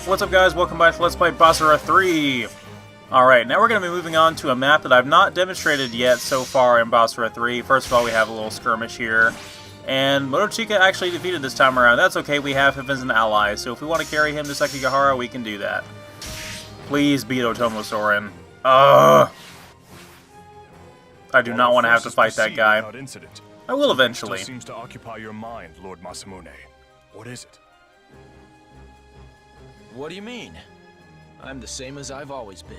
What's up, guys? Welcome back to Let's Play Basara 3! Alright, now we're going to be moving on to a map that I've not demonstrated yet so far in Basara 3. First of all, we have a little skirmish here. And Motochika actually defeated this time around. That's okay, we have him as an ally, so if we want to carry him to Sekigahara, we can do that. Please beat Otomo Soren. I do not want to have to fight that guy. I will eventually. Still seems to occupy your mind, Lord Masamune. What is it? What do you mean? I'm the same as I've always been.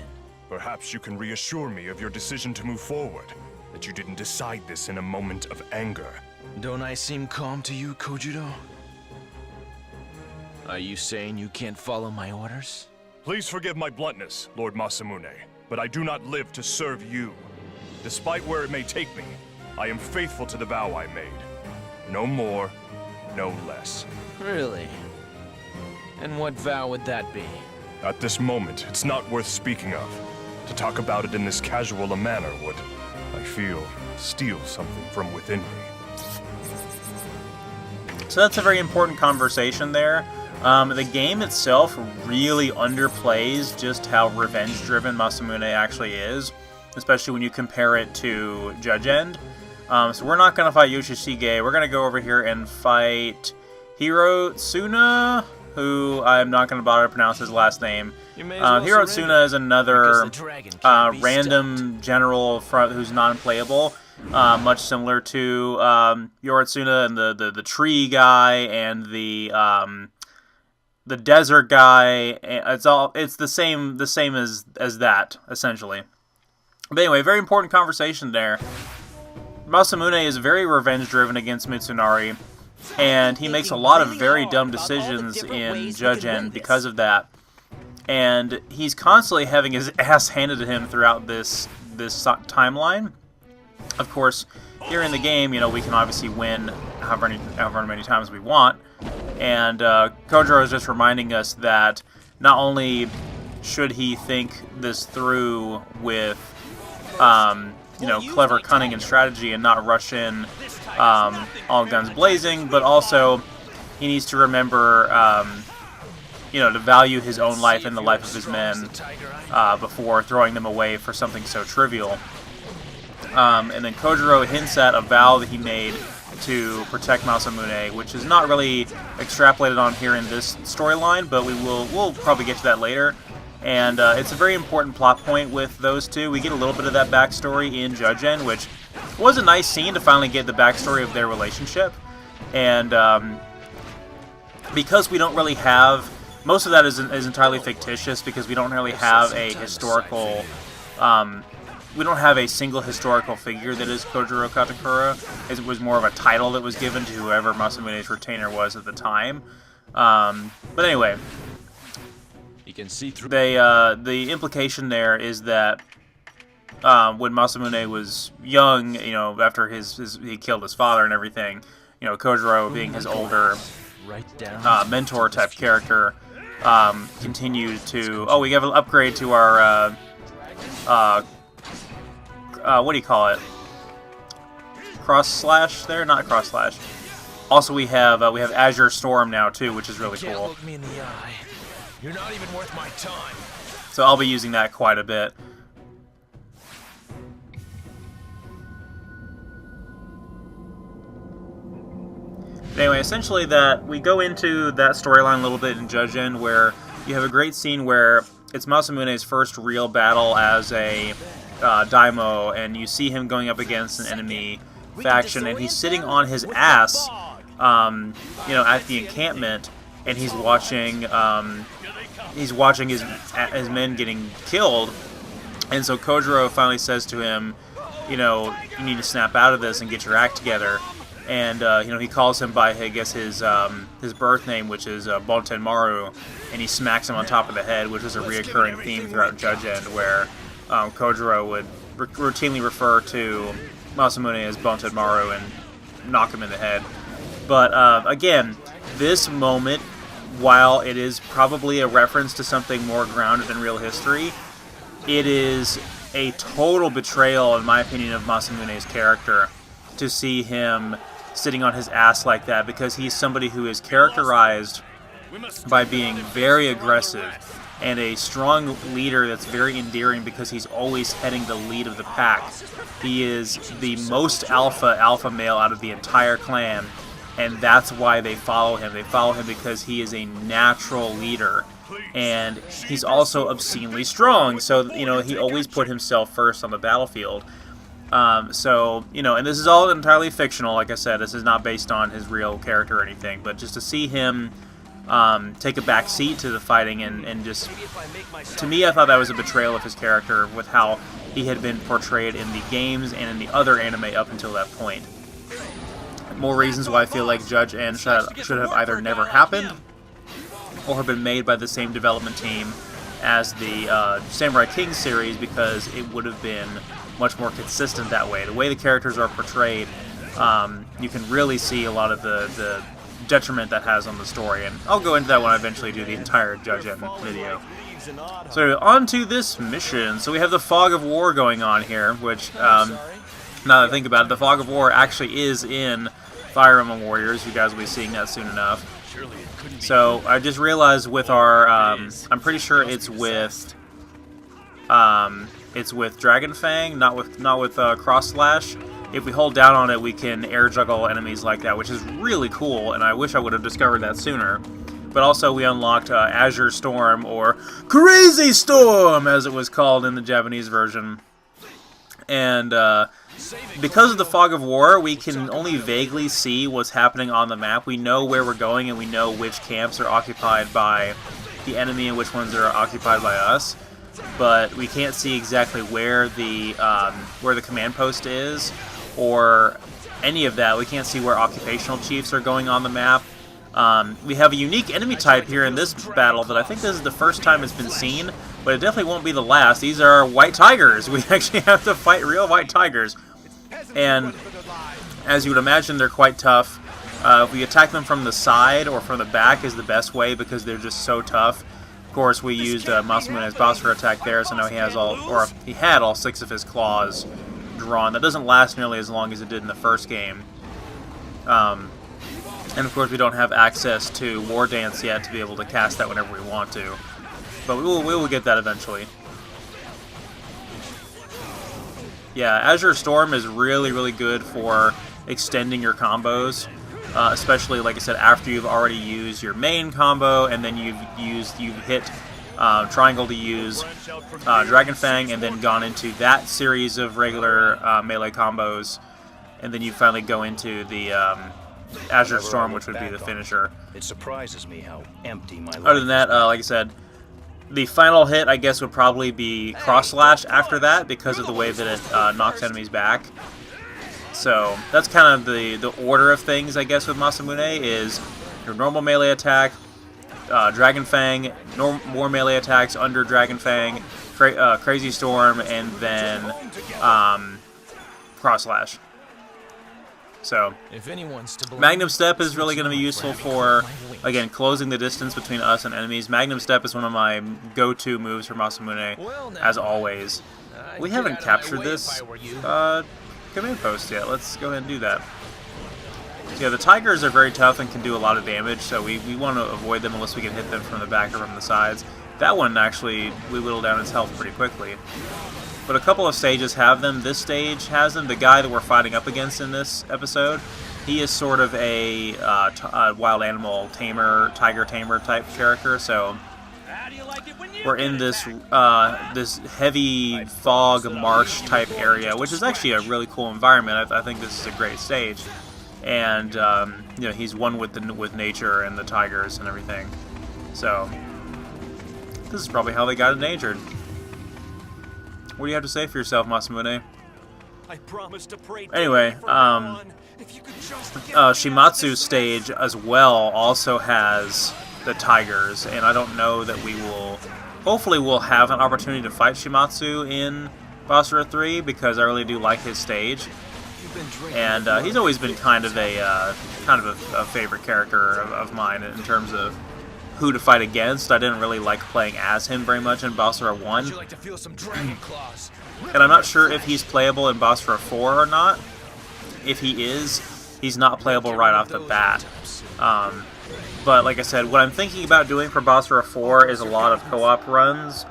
Perhaps you can reassure me of your decision to move forward, that you didn't decide this in a moment of anger. Don't I seem calm to you, Kojiro? Are you saying you can't follow my orders? Please forgive my bluntness, Lord Masamune, but I do not live to serve you. Despite where it may take me, I am faithful to the vow I made. No more, no less. Really? And what vow would that be? At this moment, it's not worth speaking of. To talk about it in this casual a manner would, I feel, steal something from within me. So that's a very important conversation there. The game itself really underplays just how revenge-driven Masamune actually is, especially when you compare it to Judge End. So we're not going to fight Yoshishige. We're going to go over here and fight Hirotsuna, who I'm not going to bother to pronounce his last name. Hirotsuna is another random general who's non-playable, much similar to Yoritsuna and the tree guy and the desert guy. It's the same as that, essentially. But anyway, very important conversation there. Masamune is very revenge-driven against Mitsunari, and he makes a lot of very dumb decisions in Judge End because of that. And he's constantly having his ass handed to him throughout this timeline. Of course, here in the game, you know, we can obviously win however many times we want. And Kojiro is just reminding us that not only should he think this through with you know, clever cunning and strategy and not rush in all guns blazing, but also he needs to remember, you know, to value his own life and the life of his men before throwing them away for something so trivial. And then Kojiro hints at a vow that he made to protect Masamune, which is not really extrapolated on here in this storyline, but we'll probably get to that later. And it's a very important plot point with those two. We get a little bit of that backstory in Judge End, which was a nice scene to finally get the backstory of their relationship. And because we don't really have... Most of that is entirely fictitious, because we don't really have a historical... we don't have a single historical figure that is Kojiro Katakura. It was more of a title that was given to whoever Masamune's retainer was at the time. But anyway... Can see through. The implication there is that when Masamune was young, you know, after he killed his father and everything, you know, Kojiro, being his older mentor type character, continued to. Oh, we have an upgrade to our what do you call it? Cross slash there, not cross slash. Also, we have Azure Storm now too, which is really cool. Look me in the eye. You're not even worth my time. So I'll be using that quite a bit. Anyway, essentially that we go into that storyline a little bit in Judge End, where you have a great scene where it's Masamune's first real battle as a daimyo, and you see him going up against an enemy faction, and he's sitting on his ass, you know, at the encampment, and he's watching his men getting killed, and so Kojiro finally says to him, you know, you need to snap out of this and get your act together. And you know, he calls him by, I guess, his birth name, which is Bontenmaru, and he smacks him on top of the head, which is a reoccurring theme throughout Judge End, where Kojiro would routinely refer to Masamune as Bontenmaru and knock him in the head. But again, this moment, while it is probably a reference to something more grounded in real history, it is a total betrayal, in my opinion, of Masamune's character to see him sitting on his ass like that, because he's somebody who is characterized by being very aggressive and a strong leader that's very endearing because he's always heading the lead of the pack. He is the most alpha male out of the entire clan, and that's why they follow him. They follow him because he is a natural leader, and he's also obscenely strong, so, you know, he always put himself first on the battlefield. So, you know, and this is all entirely fictional, like I said. This is not based on his real character or anything, but just to see him take a back seat to the fighting and just, to me, I thought that was a betrayal of his character with how he had been portrayed in the games and in the other anime up until that point. More reasons why I feel like Judge N should have either never happened or have been made by the same development team as the Samurai King series, because it would have been much more consistent that way. The way the characters are portrayed, you can really see a lot of the detriment that has on the story, and I'll go into that when I eventually do the entire Judge N video. So on to this mission. So we have the Fog of War going on here, which, now that I think about it, the Fog of War actually is in Fire Emblem Warriors. You guys will be seeing that soon enough. So I just realized with our, I'm pretty sure it's with Dragon Fang, not with Cross Slash. If we hold down on it, we can air juggle enemies like that, which is really cool, and I wish I would have discovered that sooner. But also we unlocked Azure Storm, or Crazy Storm, as it was called in the Japanese version. And because of the Fog of War, we can only vaguely see what's happening on the map. We know where we're going, and we know which camps are occupied by the enemy and which ones are occupied by us. But we can't see exactly where the command post is, or any of that. We can't see where occupational chiefs are going on the map. We have a unique enemy type here in this battle that I think this is the first time it's been seen, but it definitely won't be the last. These are white tigers. We actually have to fight real white tigers. And as you would imagine, they're quite tough. If we attack them from the side or from the back is the best way, because they're just so tough. Of course, we used Masamune's Basara attack there, so now he had all 6 of his claws drawn. That doesn't last nearly as long as it did in the first game. And of course, we don't have access to War Dance yet to be able to cast that whenever we want to. But we will get that eventually. Yeah, Azure Storm is really, really good for extending your combos. Especially, like I said, after you've already used your main combo, and then you've hit triangle to use Dragon Fang, and then gone into that series of regular melee combos, and then you finally go into the Azure Storm, which would be the finisher. It surprises me how empty my life. Other than that, like I said, the final hit, I guess, would probably be Cross Slash after that, because of the way that it knocks enemies back. So that's kind of the order of things, I guess, with Masamune, is your normal melee attack, Dragon Fang, more melee attacks under Dragon Fang, Crazy Storm, and then Cross Slash. So Magnum Step is really going to be useful for, again, closing the distance between us and enemies. Magnum Step is one of my go-to moves for Masamune, as always. We haven't captured this command post yet. Let's go ahead and do that. So yeah, the tigers are very tough and can do a lot of damage, so we want to avoid them unless we can hit them from the back or from the sides. That one, actually, we whittle down his health pretty quickly. But a couple of stages have them. This stage has them. The guy that we're fighting up against in this episode, he is sort of a wild animal tamer, tiger tamer type character, so we're in this this heavy fog marsh type area, which is actually a really cool environment. I think this is a great stage, and you know, he's one with nature and the tigers and everything. So this is probably how they got endangered. What do you have to say for yourself, Masamune? Anyway, Shimatsu's stage as well also has the tigers, and I don't know that we will. Hopefully, we'll have an opportunity to fight Shimatsu in Basara 3, because I really do like his stage, and he's always been kind of a favorite character of mine in terms of who to fight against. I didn't really like playing as him very much in Basara 1. And I'm not sure if he's playable in Basara 4 or not. If he is, he's not playable right off the bat. But like I said, what I'm thinking about doing for Basara 4 is a lot of co-op runs.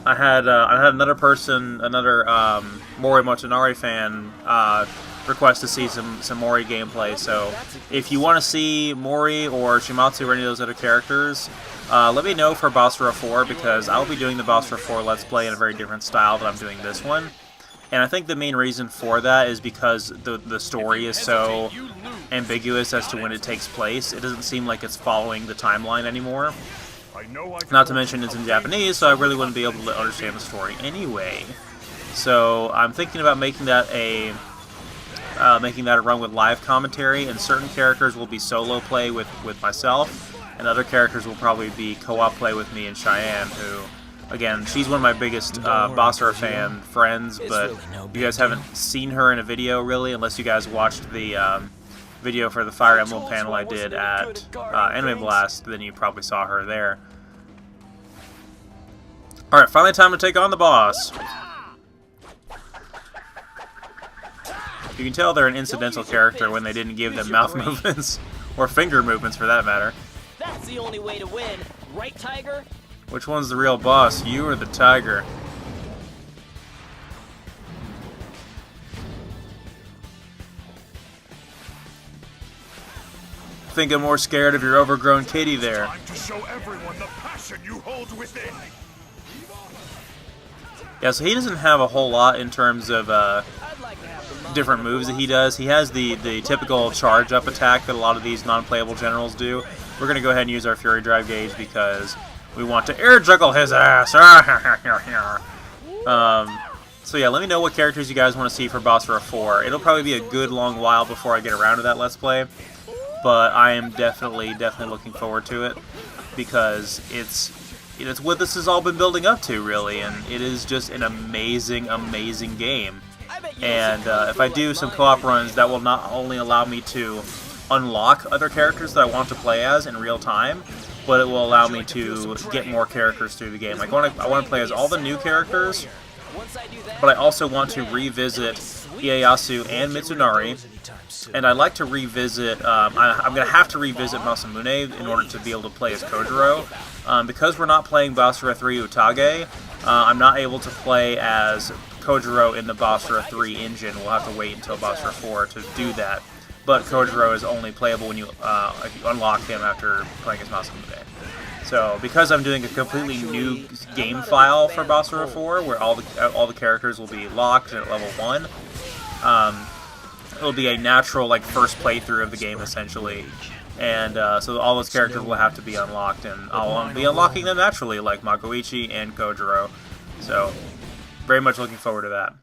I had another person, another Mori Motonari fan, request to see some Mori gameplay. So if you want to see Mori or Shimatsu or any of those other characters, let me know for Basara 4, because I'll be doing the Basara 4 Let's Play in a very different style than I'm doing this one. And I think the main reason for that is because the story is so ambiguous as to when it takes place. It doesn't seem like it's following the timeline anymore. Not to mention it's in Japanese, so I really wouldn't be able to understand the story anyway. So I'm thinking about making that a run with live commentary, and certain characters will be solo play with myself, and other characters will probably be co-op play with me and Cheyenne, who, again, she's one of my biggest Basara fan friends, but you guys haven't seen her in a video, really, unless you guys watched the video for the Fire Emblem panel I did at Anime Blast, then you probably saw her there. Alright, finally time to take on the boss. You can tell they're an incidental character when they didn't give them mouth movements, or finger movements for that matter. That's the only way to win, right, Tiger? Which one's the real boss, you or the tiger? I think I'm more scared of your overgrown kitty there. Time to show everyone the passion you hold within. Yeah, so he doesn't have a whole lot in terms of different moves that he does. He has the typical charge-up attack that a lot of these non-playable generals do. We're going to go ahead and use our Fury Drive gauge because we want to air juggle his ass. So yeah, let me know what characters you guys want to see for Basara 4. It'll probably be a good long while before I get around to that Let's Play, but I am definitely looking forward to it, because it's what this has all been building up to, really, and it is just an amazing game. And if I do some co-op runs, that will not only allow me to unlock other characters that I want to play as in real time, but it will allow me to get more characters through the game. Like, I want to play as all the new characters, but I also want to revisit Ieyasu and Mitsunari, and I'd like to revisit, I'm going to have to revisit Masamune in order to be able to play as Kojiro. Because we're not playing Basara 3 Utage, I'm not able to play as Kojiro in the Basara 3 engine. We'll have to wait until Basara 4 to do that. But Kojiro is only playable when you unlock him after playing as Masamune. So, because I'm doing a completely new game file for Basara 4, where all the characters will be locked at level 1, it'll be a natural, like, first playthrough of the game, essentially. And so all those characters will have to be unlocked, and I'll be unlocking them naturally, like Magoichi and Kojiro. So, very much looking forward to that.